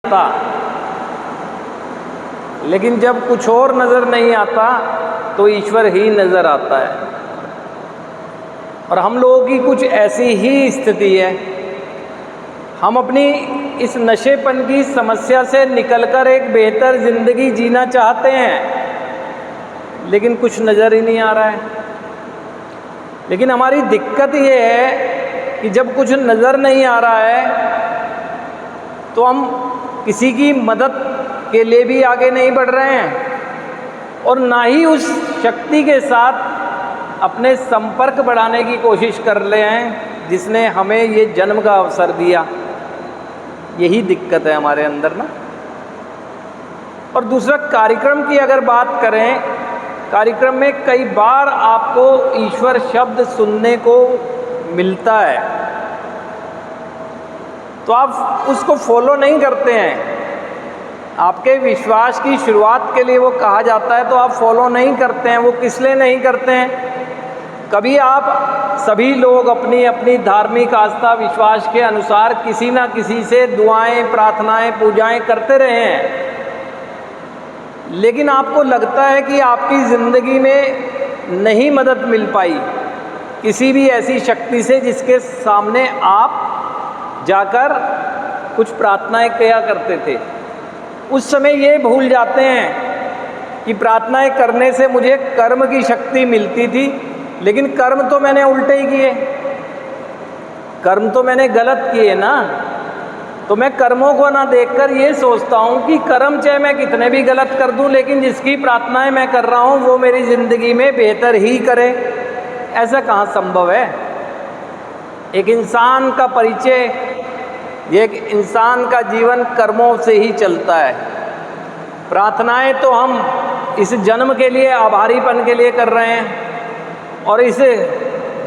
आता, लेकिन जब कुछ और नज़र नहीं आता तो ईश्वर ही नज़र आता है। और हम लोगों की कुछ ऐसी ही स्थिति है। हम अपनी इस नशेपन की समस्या से निकलकर एक बेहतर ज़िंदगी जीना चाहते हैं, लेकिन कुछ नज़र ही नहीं आ रहा है। लेकिन हमारी दिक्कत ये है कि जब कुछ नज़र नहीं आ रहा है तो हम किसी की मदद के लिए भी आगे नहीं बढ़ रहे हैं, और ना ही उस शक्ति के साथ अपने संपर्क बढ़ाने की कोशिश कर रहे हैं जिसने हमें ये जन्म का अवसर दिया। यही दिक्कत है हमारे अंदर ना। और दूसरा, कार्यक्रम की अगर बात करें, कार्यक्रम में कई बार आपको ईश्वर शब्द सुनने को मिलता है, तो आप उसको फॉलो नहीं करते हैं। आपके विश्वास की शुरुआत के लिए वो कहा जाता है तो आप फॉलो नहीं करते हैं। वो किस लिए नहीं करते हैं? कभी आप सभी लोग अपनी अपनी धार्मिक आस्था विश्वास के अनुसार किसी ना किसी से दुआएं, प्रार्थनाएं, पूजाएं करते रहे हैं, लेकिन आपको लगता है कि आपकी ज़िंदगी में नहीं मदद मिल पाई किसी भी ऐसी शक्ति से जिसके सामने आप जाकर कुछ प्रार्थनाएं किया करते थे। उस समय ये भूल जाते हैं कि प्रार्थनाएं करने से मुझे कर्म की शक्ति मिलती थी, लेकिन कर्म तो मैंने उल्टे ही किए, कर्म तो मैंने गलत किए ना। तो मैं कर्मों को ना देखकर ये सोचता हूँ कि कर्म चाहे मैं कितने भी गलत कर दूँ, लेकिन जिसकी प्रार्थनाएं मैं कर रहा हूँ वो मेरी ज़िंदगी में बेहतर ही करे। ऐसा कहाँ संभव है? एक इंसान का परिचय, एक इंसान का जीवन कर्मों से ही चलता है। प्रार्थनाएं तो हम इस जन्म के लिए, आभारीपन के लिए कर रहे हैं, और इस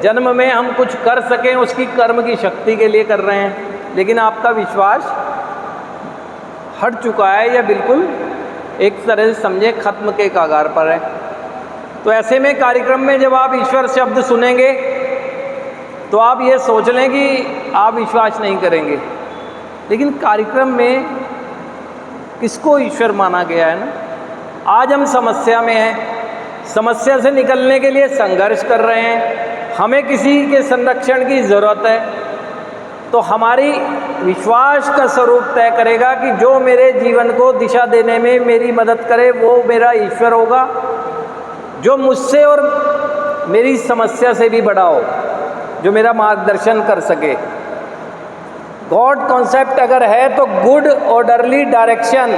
जन्म में हम कुछ कर सकें उसकी कर्म की शक्ति के लिए कर रहे हैं। लेकिन आपका विश्वास हट चुका है या बिल्कुल एक तरह से समझे खत्म के कगार पर है। तो ऐसे में कार्यक्रम में जब आप ईश्वर शब्द सुनेंगे तो आप ये सोच लें कि आप विश्वास नहीं करेंगे, लेकिन कार्यक्रम में किसको ईश्वर माना गया है ना। आज हम समस्या में हैं, समस्या से निकलने के लिए संघर्ष कर रहे हैं, हमें किसी के संरक्षण की ज़रूरत है, तो हमारी विश्वास का स्वरूप तय करेगा कि जो मेरे जीवन को दिशा देने में मेरी मदद करे वो मेरा ईश्वर होगा, जो मुझसे और मेरी समस्या से भी बड़ा हो, जो मेरा मार्गदर्शन कर सके। गॉड कॉन्सेप्ट अगर है तो गुड ऑर्डरली डायरेक्शन